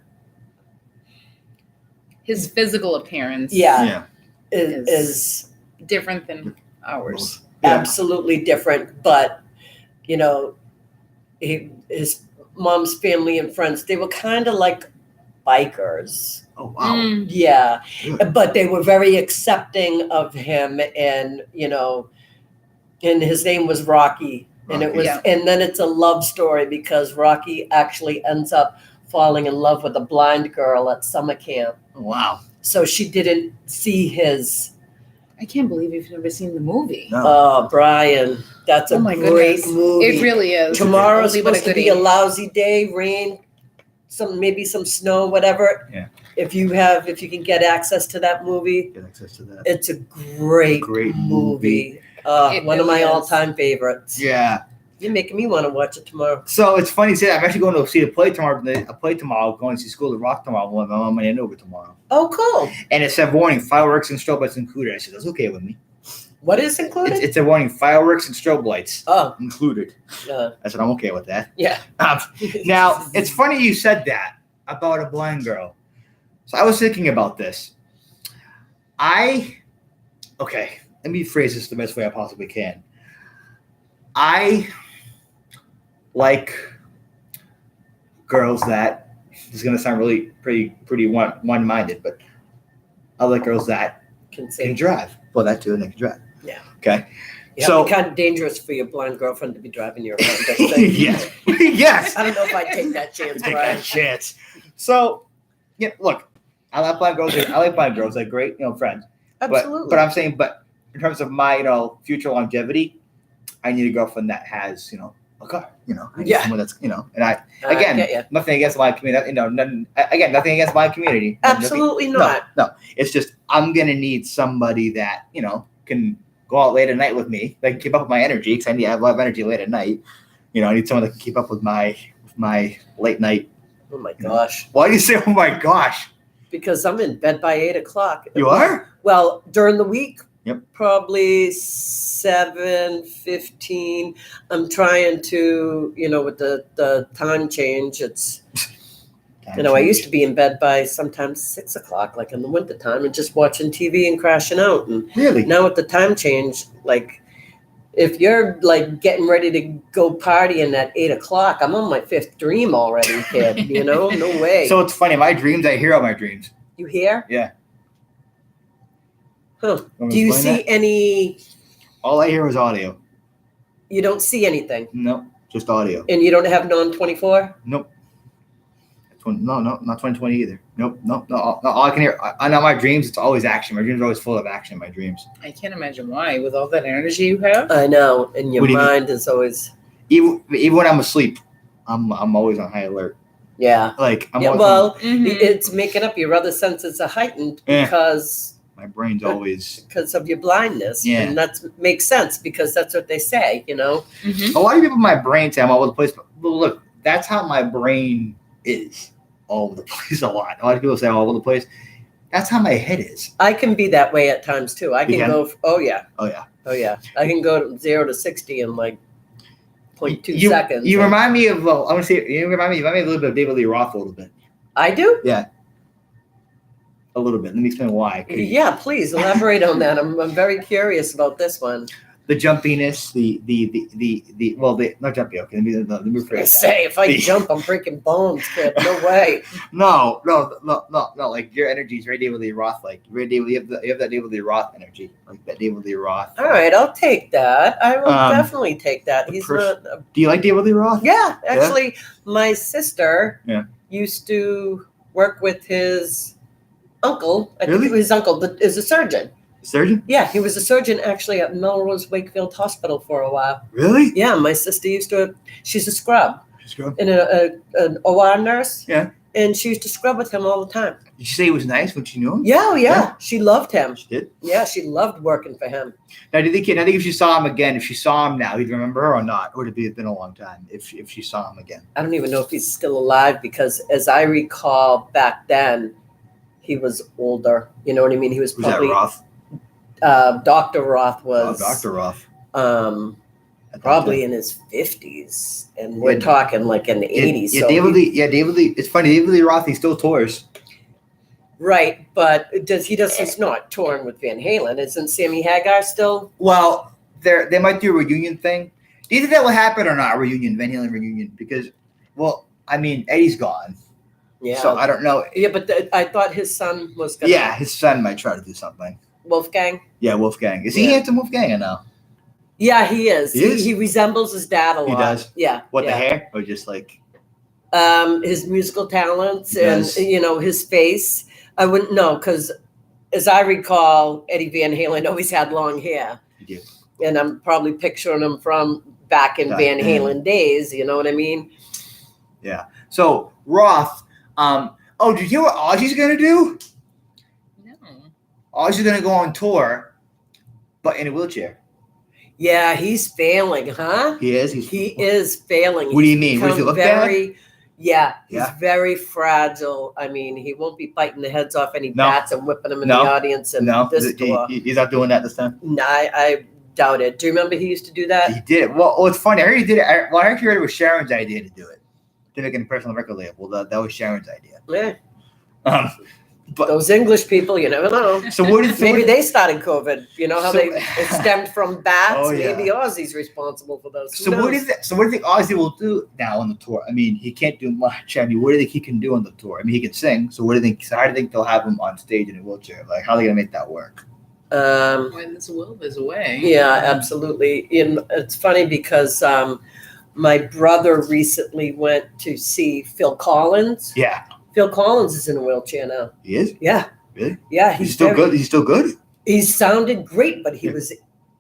his physical appearance is different than ours. Absolutely different. But, you know, his mom's family and friends, they were kind of like bikers. Oh, wow. Yeah. But they were very accepting of him. And, you know, and his name was Rocky. And it was, and then it's a love story because Rocky actually ends up falling in love with a blind girl at summer camp. Wow. So she didn't see his. I can't believe you've never seen the movie. No. Oh, Brian, that's a great movie. It really is. Tomorrow's supposed to be a lousy day, rain, maybe some snow, whatever. Yeah. If you can get access to that movie, it's a great movie. One of my all-time favorites. Yeah. You're making me want to watch it tomorrow. So it's funny to say that. I'm actually going to see the play tomorrow. Going to see School of Rock tomorrow. My mom and over tomorrow. Oh, cool. And it said warning, fireworks and strobe lights included. I said, that's okay with me. What is included? It's a warning, fireworks and strobe lights included. I said, I'm okay with that. Yeah. Now, it's funny you said that about a blind girl. So I was thinking about this. Okay, let me phrase this the best way I possibly can. I like girls that, this is going to sound really pretty one-minded, but I like girls that can drive. Well, that too, and they can drive. Yeah. Okay. Yeah, so kind of dangerous for your blind girlfriend to be driving you around. Yes. Yes. I don't know if I'd take that chance, Brian. So, yeah, look, I like blind girls. I like blind girls. They're great, friends. Absolutely. But I'm saying, in terms of my, future longevity, I need a girlfriend that has, a car. I need someone that's, and nothing against my community. Nothing against my community. Absolutely not. No, it's just I'm gonna need somebody that can go out late at night with me. That can keep up with my energy because I have a lot of energy late at night. I need someone that can keep up with my late night. Oh my gosh! Why do you say, "Oh my gosh"? Because I'm in bed by 8:00. You are? Well, during the week. Yep. Probably 7:15. I'm trying to, with the time change. It's, I used to be in bed by sometimes 6:00, like in the wintertime, and just watching TV and crashing out. And really, now with the time change, like if you're like getting ready to go partying at 8:00, I'm on my 5th dream already, kid. No way. So it's funny. My dreams, I hear all my dreams. You hear? Yeah. Huh. Do you see any? All I hear is audio. You don't see anything? No, just audio. And you don't have non-24? Nope. No, not 2020 either. Nope. No. All I can hear, I know my dreams, it's always action. My dreams are always full of action, my dreams. I can't imagine why, with all that energy you have. I know, and your mind is always... Even when I'm asleep, I'm always on high alert. Yeah. Like, it's making up. Your other senses are heightened because... My brain's always because of your blindness, and that makes sense because that's what they say, Mm-hmm. A lot of people, my brain say I'm all over the place, but look, that's how my brain is, all over the place. A lot of people say all over the place. That's how my head is. I can be that way at times too. I can go. Oh yeah. I can go to 0 to 60 in like 0.2 seconds. You remind me of. I'm gonna say you remind me a little bit of David Lee Roth a little bit. I do. Yeah. A little bit. Let me explain why. Yeah, please elaborate on that. I'm very curious about this one. The jumpiness, not jumpy. Okay, let me rephrase. Say if I jump, I'm breaking bones, kid. No way. No. Like your energy is very David Lee Roth. Like you have that David Lee Roth energy, like that David Lee Roth. All right, I'll take that. I will definitely take that. He's not. Do you like David Lee Roth? Yeah, actually, my sister used to work with his uncle. I think his uncle is a surgeon. Surgeon? Yeah, he was a surgeon actually at Melrose Wakefield Hospital for a while. Really? Yeah, my sister used to. She's a scrub. Scrub? And an OR nurse. Yeah. And she used to scrub with him all the time. Did you say he was nice when she knew him? Yeah. She loved him. She did? Yeah, she loved working for him. Now, I think if she saw him again, if she saw him now, he'd remember her or not? Or would it have been a long time if she saw him again? I don't even know if he's still alive because as I recall back then, he was older. You know what I mean? He was probably... Was that Roth? Dr. Roth was... Oh, Dr. Roth. Probably in his 50s. And we're talking like in the 80s. Yeah, so David Lee. It's funny, David Lee Roth, he still tours. Right, but he's not touring with Van Halen. Isn't Sammy Hagar still? Well, they might do a reunion thing. Do you think that will happen or not, a reunion, Van Halen reunion? Because, Eddie's gone. Yeah. So I don't know. Yeah, but I thought his son was going to. Yeah, his son might try to do something. Wolfgang? Yeah, Wolfgang. Is he handsome, Wolfgang, or no? Yeah, he is. He resembles his dad a lot. He does? Yeah. The hair? Or just like... his musical talents and his face. I wouldn't know because, as I recall, Eddie Van Halen always had long hair. He did. And I'm probably picturing him from back in Van Halen days. You know what I mean? Yeah. So Roth. Did you hear what Ozzy's gonna do? No. Ozzy's gonna go on tour, but in a wheelchair. Yeah, he's failing, huh? He is. He is failing. What do you mean? Does he look bad? Yeah, he's very fragile. I mean, he won't be biting the heads off any bats and whipping them in the audience. And this tour. He's not doing that this time? No, I doubt it. Do you remember he used to do that? He did. Well, it's funny. I heard he did it. I actually heard it was Sharon's idea to do it. To make a personal record label. That was Sharon's idea. Yeah. But those English people, you never know. So what is maybe they started COVID? You know how it stemmed from bats. Maybe Ozzy's responsible for those. So what do you think Ozzy will do now on the tour? I mean, he can't do much. I mean, what do you think he can do on the tour? I mean, he can sing. So what do you think? So how do you think they'll have him on stage in a wheelchair? Like, how are they gonna make that work? When there's a will, there's a way. Yeah, absolutely. It's funny because my brother recently went to see Phil Collins. Yeah. Phil Collins is in a wheelchair now. He is? Yeah. Really? Yeah. He's still good? He's still good? He sounded great, but he was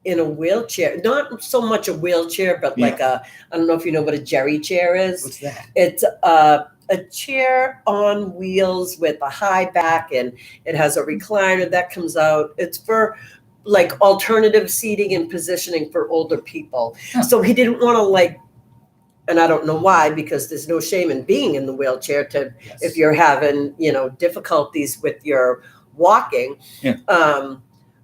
in a wheelchair. Not so much a wheelchair, but like I don't know if you know what a jerry chair is. What's that? It's a chair on wheels with a high back, and it has a recliner that comes out. It's for like alternative seating and positioning for older people. Huh. So he didn't want to and I don't know why, because there's no shame in being in the wheelchair if you're having, difficulties with your walking. Yeah.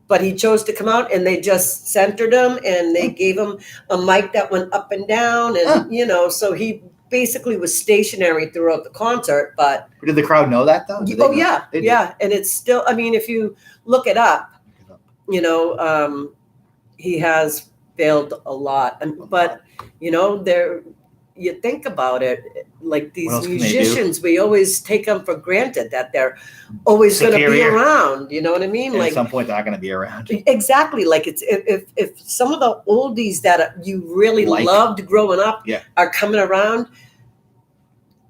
But he chose to come out, and they just centered him, and they gave him a mic that went up and down. And, so he basically was stationary throughout the concert. But did the crowd know that, though? Yeah. Yeah. And it's still, I mean, if you look it up, he has failed a lot. But, you think about it, like these musicians, we always take them for granted that they're always going to be around. You know what I mean? And at some point, they're not going to be around. Exactly. Like it's if some of the oldies that you really loved growing up are coming around,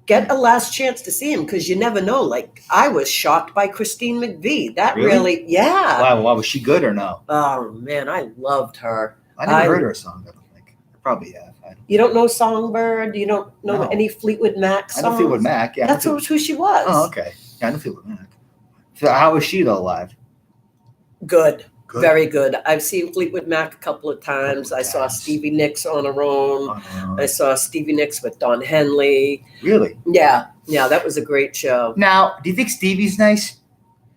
get a last chance to see him, because you never know. Like I was shocked by Christine McVie. That really Wow. Was she good or no? Oh man, I loved her. I never heard her song. I don't think. I probably have. You don't know Songbird? You don't know any Fleetwood Mac songs? I know Fleetwood Mac, yeah. That's who she was. Oh, okay. Yeah, I know Fleetwood Mac. So how was she, though, live? Good. Very good. I've seen Fleetwood Mac a couple of times. I saw Stevie Nicks on her own. I saw Stevie Nicks with Don Henley. Really? Yeah. Yeah, that was a great show. Now, do you think Stevie's nice?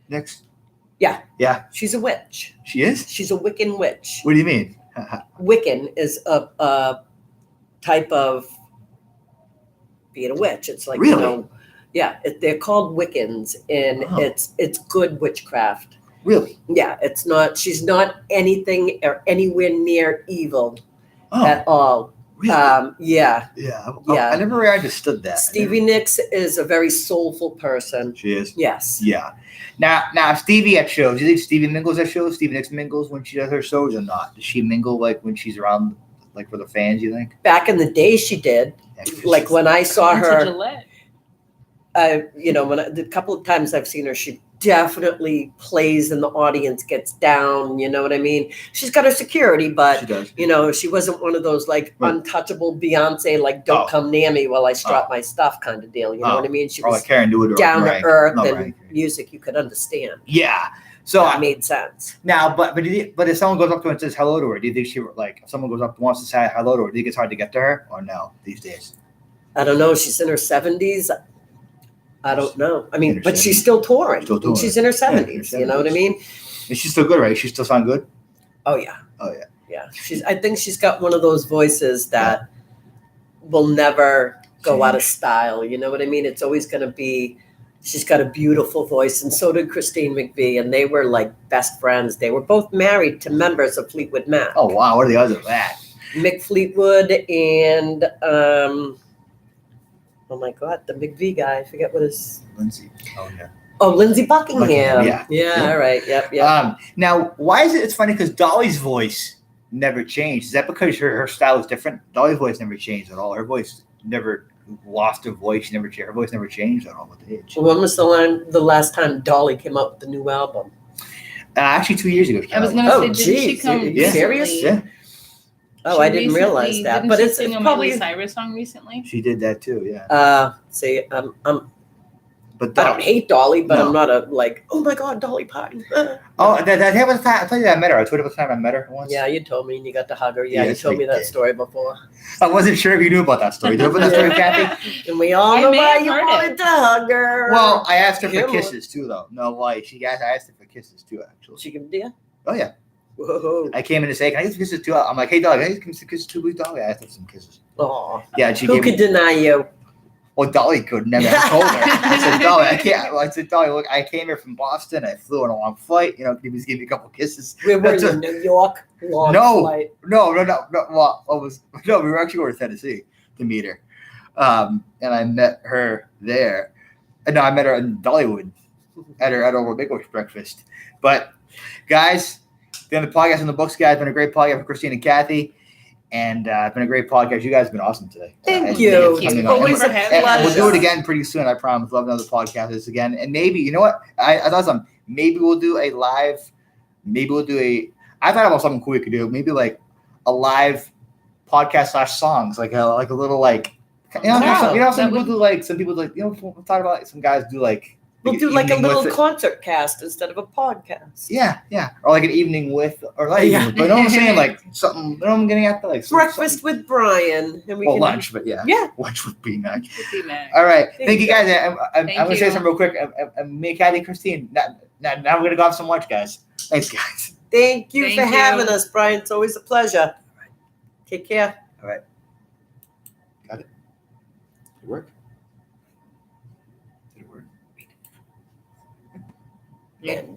Nicks? Yeah. Yeah? She's a witch. She is? She's a Wiccan witch. What do you mean? Wiccan is a type of being a witch. It's like, really? They're called Wiccans, and it's good witchcraft. Really? Yeah, it's not. She's not anything or anywhere near evil at all. Really? Yeah. I never really understood that. Stevie Nicks is a very soulful person. She is? Yes. Yeah. Now Stevie at shows, do you think Stevie mingles at shows? Stevie Nicks mingles when she does her shows or not? Does she mingle like when she's around, like for the fans, you think? Back in the day she did. Like when I saw her, a couple of times I've seen her, she definitely plays and the audience gets down. You know what I mean? She's got her security, but she does. She wasn't one of those like untouchable Beyonce, like don't come near me while I strut my stuff kind of deal. You know what I mean? She was like Karen Newton, down to earth and music you could understand. Yeah. So that made sense. Now, but if someone goes up to her and says hello to her, do you think if someone goes up and wants to say hello to her, do you think it's hard to get to her or no these days? I don't know. She's in her 70s. I don't know. I mean, but she's still touring. She's in her 70s. You know what I mean? And she's still good, right? She still sound good? Oh, yeah. Oh, yeah. Yeah. I think she's got one of those voices that will never go out of style. You know what I mean? It's always going to be, she's got a beautiful voice. And so did Christine McVie. And they were like best friends. They were both married to members of Fleetwood Mac. Oh, wow. What are the odds of that? Mick Fleetwood and, oh my God, the McVie guy. I forget what his... Lindsay. Oh, yeah. Oh, Lindsay Buckingham. Yeah. All right. Yep. Now, why is it? It's funny because Dolly's voice never changed. Is that because her style is different? Dolly's voice never changed at all. Her voice never lost her voice. Her voice never changed at all with age. When was the last time Dolly came out with the new album? Actually, 2 years ago. I was going to say, didn't she come serious? Yeah. Oh, I didn't realize that. But it's sing a probably Miley Cyrus song recently. She did that too. Yeah. See, But I don't hate Dolly, but No. I'm not oh my God, Dolly Parton. Oh, that happened the time. I told you I met her. I told you about the time I met her once. Yeah, you told me, and you got to hug her. Yeah, you Yes, told me I that did. story before. I wasn't sure if you knew about that story. Do you know about that story, Kathy? And we all I know may why have you heard wanted it. to hug her. Well, I asked her for Come on. kisses too, though. No lie. I asked her for kisses too, actually. She give you? Oh yeah. Whoa. I came in to say, "Can I get some kisses too?" I'm like, "Hey, dog, can I get some kisses too, please, dog?" I asked her for some kisses. Aw. Yeah, and she Who gave could me. deny you? Well, Dolly could never. I told her. I said, "Dolly, I can't." I said, "Dolly, look, I came here from Boston. I flew on a long flight. You know, can you just give me a couple kisses?" We were That's in New York. Long flight. No. Well, we were actually going to Tennessee to meet her, and I met her there. No, I met her in Dollywood at our Big Oaks breakfast. But guys, the end of the podcast in the books, guys. Been a great podcast with Christine and Kathy, and it's been a great podcast. You guys have been awesome today. Thank you. Thank you. Always a And And pleasure. we'll do it again pretty soon. I promise. Love another podcast this again, and maybe you know what? I thought something. Maybe we'll do a live. Maybe we'll do a. I thought about something cool we could do. Maybe like a live podcast / songs, like a little like. You know, Wow, some that people do like some people like we'll talk about like, some guys do like. We'll do like a evening little with it. concert cast instead of a podcast. Yeah, or like an evening with, or like, Yeah. but you know what I'm saying, like something. You know what I'm getting at, like Breakfast with Brian. And we Well, can lunch, but yeah, Yeah. lunch would be nice. Would be nice. All right, Thank thank you you. guys. I'm Thank gonna say you. something real quick. Me, Kathy, and Christine. Now we're gonna go have some lunch, guys. Thanks, guys. Thank you Thank for you. having us, Brian. It's always a pleasure. Take care. Got it. Did it work? Did it work? Yeah. And